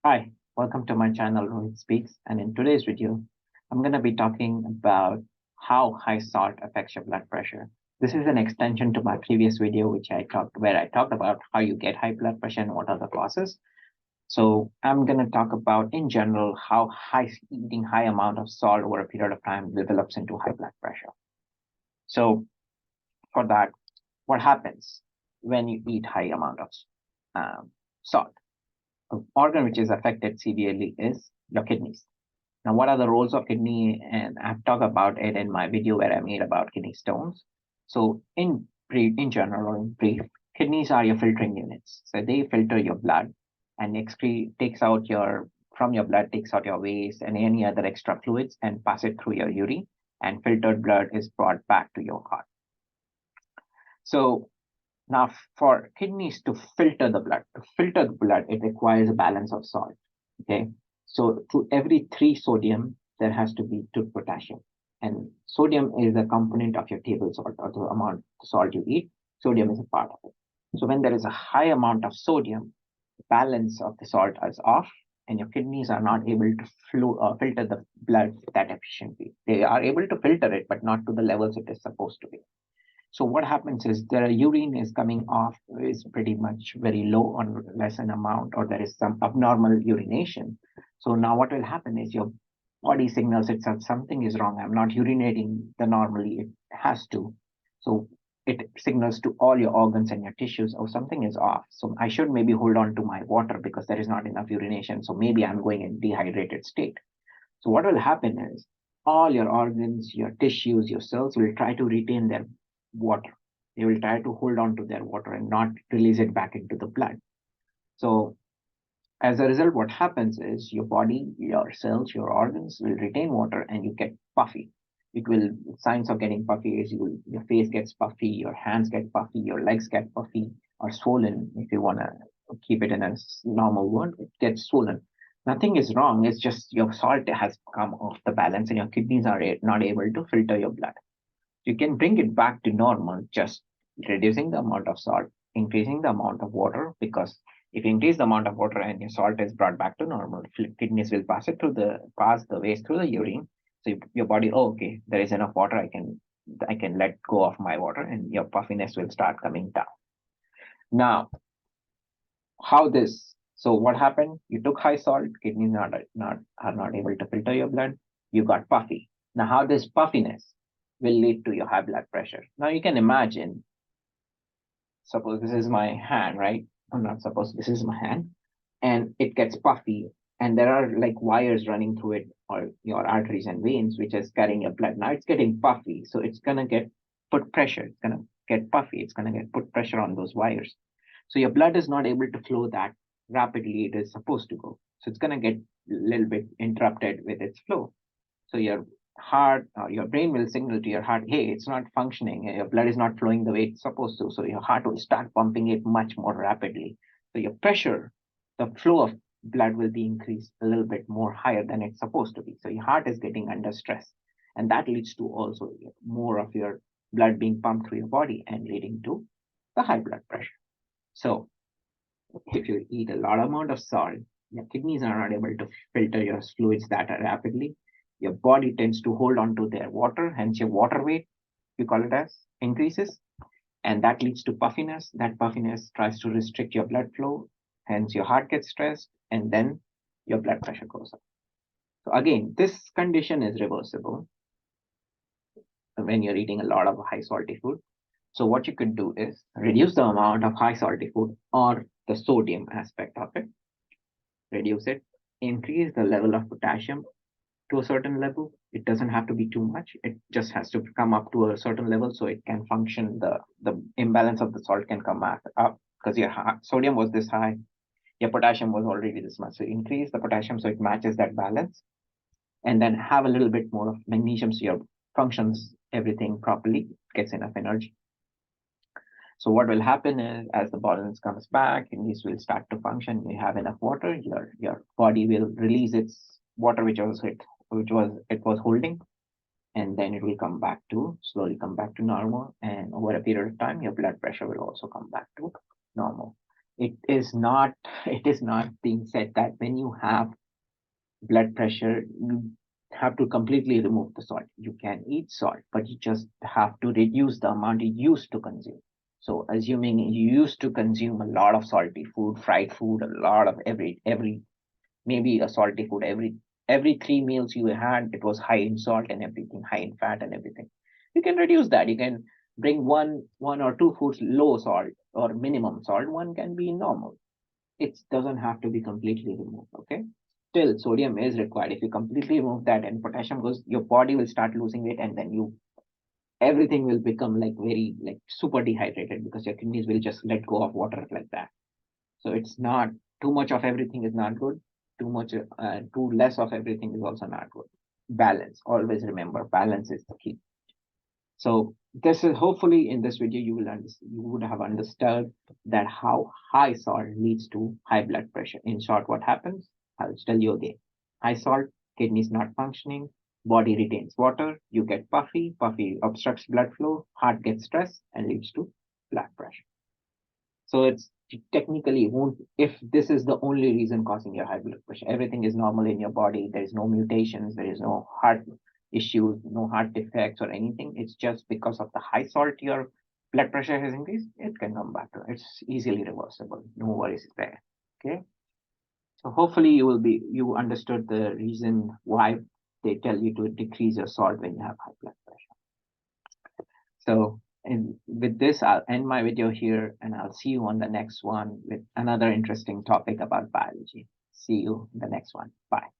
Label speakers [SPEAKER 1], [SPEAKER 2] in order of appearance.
[SPEAKER 1] Hi, welcome to my channel Rohit Speaks, and in today's video, I'm going to be talking about how high salt affects your blood pressure. This is an extension to my previous video, where I talked about how you get high blood pressure and what are the causes. So I'm going to talk about in general how eating high amount of salt over a period of time develops into high blood pressure. So for that, what happens when you eat high amount of salt? Organ which is affected severely is your kidneys. Now, what are the roles of kidney? And I've talked about it in my video where I made about kidney stones. So in general or in brief, kidneys are your filtering units. So they filter your blood and takes out your from your blood, takes out your waste and any other extra fluids and pass it through your urine. And filtered blood is brought back to your heart. So now, for kidneys to filter the blood, it requires a balance of salt. Okay, so to every 3 sodium, there has to be 2 potassium, and sodium is a component of your table salt or the amount of salt you eat. Sodium is a part of it. So when there is a high amount of sodium, the balance of the salt is off, and your kidneys are not able to filter the blood that efficiently. They are able to filter it, but not to the levels it is supposed to be. So what happens is the urine is coming off is pretty much very low or less in amount, or there is some abnormal urination. So now what will happen is your body signals itself something is wrong. I'm not urinating the normally it has to. So it signals to all your organs and your tissues, oh, something is off. So I should maybe hold on to my water because there is not enough urination. So maybe I'm going in dehydrated state. So what will happen is all your organs, your tissues, your cells will try to retain their water. They will try to hold on to their water and not release it back into the blood. So as a result, what happens is your body, your cells, your organs will retain water and you get puffy. It will signs of getting puffy is your face gets puffy, your hands get puffy, your legs get puffy or swollen. If you want to keep it in a normal word, it gets swollen. Nothing is wrong. It's just your salt has come off the balance and your kidneys are not able to filter your blood. You can bring it back to normal, just reducing the amount of salt, increasing the amount of water, because if you increase the amount of water and your salt is brought back to normal, kidneys will pass the waste through the urine. So your body, oh, okay, there is enough water, I can let go of my water and your puffiness will start coming down. Now, so what happened? You took high salt, kidneys are not able to filter your blood, you got puffy. Now, how this puffiness will lead to your high blood pressure? Now you can imagine, suppose this is my hand, right? I'm not suppose this is my hand, and it gets puffy, and there are like wires running through it, or your arteries and veins, which is carrying your blood. Now it's getting puffy, so it's gonna get put pressure. It's gonna get puffy. It's gonna get put pressure on those wires. So your blood is not able to flow that rapidly it is supposed to go. So it's gonna get a little bit interrupted with its flow. So your heart or your brain will signal to your heart, hey, it's not functioning. Your blood is not flowing the way it's supposed to. So your heart will start pumping it much more rapidly. So your pressure, the flow of blood will be increased a little bit more higher than it's supposed to be. So your heart is getting under stress. And that leads to also more of your blood being pumped through your body and leading to the high blood pressure. So if you eat a lot amount of salt, your kidneys are not able to filter your fluids that rapidly. Your body tends to hold on to their water, hence your water weight, you call it as, increases. And that leads to puffiness. That puffiness tries to restrict your blood flow, hence your heart gets stressed, and then your blood pressure goes up. So again, this condition is reversible when you're eating a lot of high salty food. So what you could do is reduce the amount of high salty food or the sodium aspect of it, reduce it, increase the level of potassium to a certain level. It doesn't have to be too much. It just has to come up to a certain level so it can function. The imbalance of the salt can come back up because your sodium was this high, your potassium was already this much. So increase the potassium so it matches that balance, and then have a little bit more of magnesium so your functions everything properly, gets enough energy. So what will happen is as the balance comes back and these will start to function, you have enough water, your body will release its water it was holding, and then it will slowly come back to normal. And over a period of time, your blood pressure will also come back to normal. It is not it is not being said that when you have blood pressure, you have to completely remove the salt. You can eat salt, but you just have to reduce the amount you used to consume. So assuming you used to consume a lot of salty food, fried food, a lot of every maybe a salty food every 3 meals you had, it was high in salt and everything, high in fat and everything. You can reduce that. You can bring one or two foods low salt or minimum salt. One can be normal. It doesn't have to be completely removed. Okay. Still, sodium is required. If you completely remove that and potassium goes, your body will start losing it, and then you everything will become like very like super dehydrated because your kidneys will just let go of water like that. So it's not too much of everything is not good. Too less of everything is also not good. Balance. Always remember, balance is the key. So this is hopefully in this video you would have understood that how high salt leads to high blood pressure. In short, what happens? I'll tell you again. High salt, kidneys not functioning, body retains water, you get puffy, puffy obstructs blood flow, heart gets stressed and leads to blood pressure. So it's technically won't if this is the only reason causing your high blood pressure. Everything is normal in your body. There is no mutations. There is no heart issues, no heart defects or anything. It's just because of the high salt your blood pressure has increased. It can come back to it's easily reversible. No worries there. Okay. So hopefully you understood the reason why they tell you to decrease your salt when you have high blood pressure. So, and with this, I'll end my video here and I'll see you on the next one with another interesting topic about biology. See you in the next one. Bye.